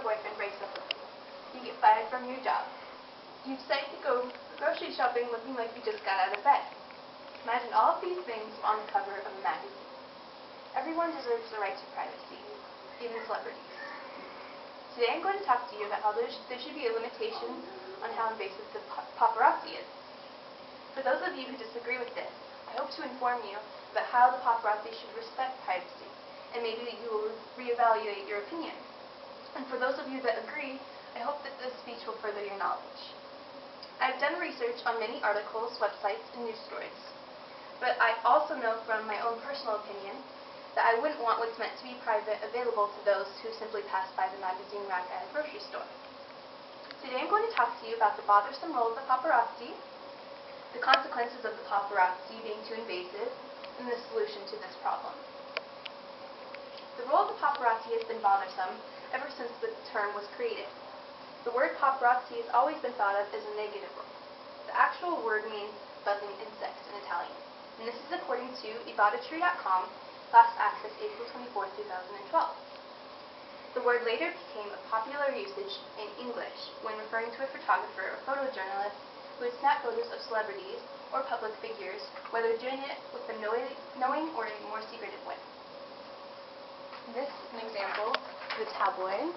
or boyfriend breaks up with you. You get fired from your job. You decide to go grocery shopping looking like you just got out of bed. Imagine all of these things on the cover of a magazine. Everyone deserves the right to privacy, even celebrities. Today I'm going to talk to you about how there should be a limitation on how invasive the paparazzi is. For those of you who disagree with this, I hope to inform you about how the paparazzi should respect privacy, and maybe you will reevaluate your opinion. And for those of you that agree, I hope that this speech will further your knowledge. I've done research on many articles, websites, and news stories, but I also know from my own personal opinion that I wouldn't want what's meant to be private available to those who simply pass by the magazine rack at a grocery store. Today I'm going to talk to you about the bothersome role of the paparazzi, the consequences of the paparazzi being too invasive, and the solution to this problem. The role of the paparazzi has been bothersome ever since the term was created. The word paparazzi has always been thought of as a negative role. The actual word means buzzing insect in Italian, and this is according to Paparazzi.com, last access April 24, 2012. The word later became a popular usage in English when referring to a photographer or photojournalist who would snap photos of celebrities or public figures, whether doing it with a knowing or a more secretive way. This is an example of a tabloid.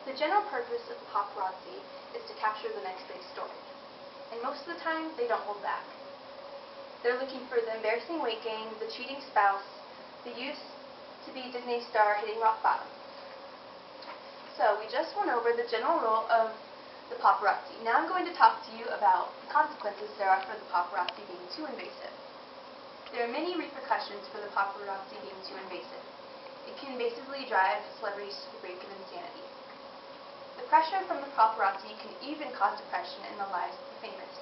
The general purpose of the paparazzi is to capture the next big story. And most of the time, they don't hold back. They're looking for the embarrassing weight gain, the cheating spouse, the used-to-be Disney star hitting rock bottom. So, we just went over the general role of the paparazzi. Now I'm going to talk to you about the consequences there are for the paparazzi being too invasive. There are many repercussions for the paparazzi being too invasive. It can basically drive celebrities to the brink of insanity. The pressure from the paparazzi can even cause depression in the lives of the famous.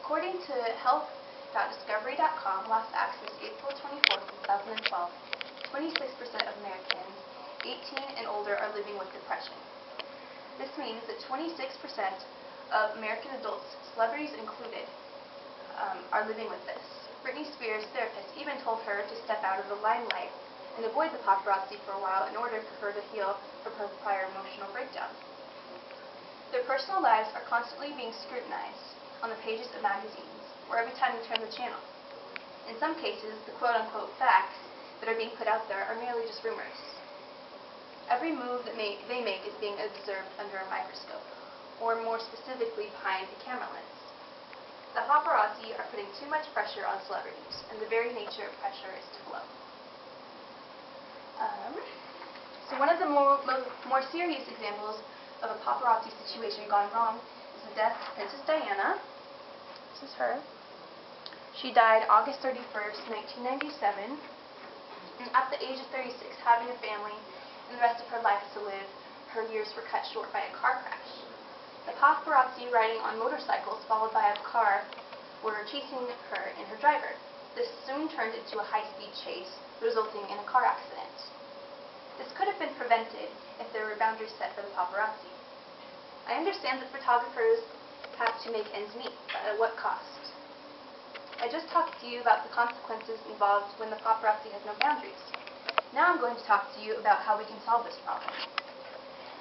According to health.discovery.com, last access April 24, 2012, 26% of Americans 18 and older are living with depression. This means that 26% of American adults, celebrities included, are living with this. Britney Spears' therapist even told her to step out of the limelight and avoid the paparazzi for a while in order for her to heal from her prior emotional breakdown. Their personal lives are constantly being scrutinized on the pages of magazines, or every time you turn the channel. In some cases, the quote-unquote facts that are being put out there are merely just rumors. Every move that they make is being observed under a microscope, or more specifically behind a camera lens. The paparazzi are putting too much pressure on celebrities, and the very nature of pressure is to flow. So one of the more serious examples of a paparazzi situation gone wrong is the death of Princess Diana. This is her. She died August 31st, 1997, and at the age of 36, having a family and the rest of her life to live, her years were cut short by a car crash. The paparazzi riding on motorcycles followed by a car were chasing her and her driver. This soon turned into a high-speed chase, resulting in a car accident. This could have been prevented if there were boundaries set for the paparazzi. I understand that photographers have to make ends meet, but at what cost? I just talked to you about the consequences involved when the paparazzi has no boundaries. Now I'm going to talk to you about how we can solve this problem.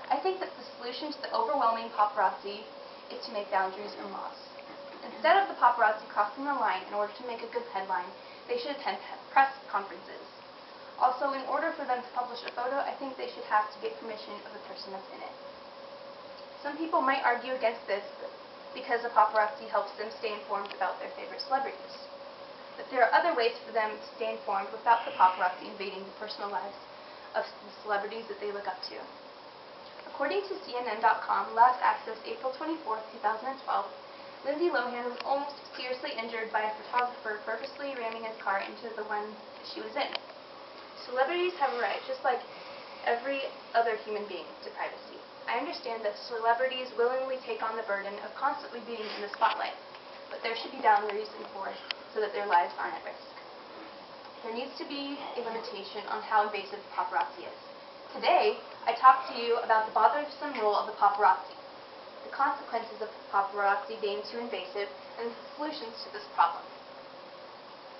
I think that the solution to the overwhelming paparazzi is to make boundaries and laws. Instead of the paparazzi crossing the line in order to make a good headline, they should attend press conferences. Also, in order for them to publish a photo, I think they should have to get permission of the person that's in it. Some people might argue against this because the paparazzi helps them stay informed about their favorite celebrities. But there are other ways for them to stay informed without the paparazzi invading the personal lives of the celebrities that they look up to. According to CNN.com, last access April 24, 2012, Lindsay Lohan was almost seriously injured by a photographer purposely ramming his car into the one that she was in. Celebrities have a right, just like every other human being, to privacy. I understand that celebrities willingly take on the burden of constantly being in the spotlight, but there should be boundaries enforced so that their lives aren't at risk. There needs to be a limitation on how invasive the paparazzi is. Today, I talked to you about the bothersome role of the paparazzi, the consequences of the paparazzi being too invasive, and the solutions to this problem.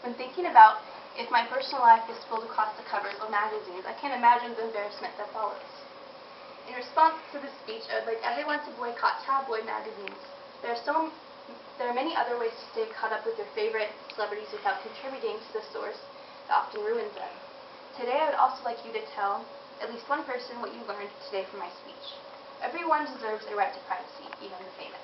When thinking about If my personal life was spilled across the covers of magazines, I can't imagine the embarrassment that follows. In response to this speech, I would like everyone to boycott tabloid magazines. There are many other ways to stay caught up with your favorite celebrities without contributing to the source that often ruins them. Today, I would also like you to tell at least one person what you learned today from my speech. Everyone deserves a right to privacy, even the famous.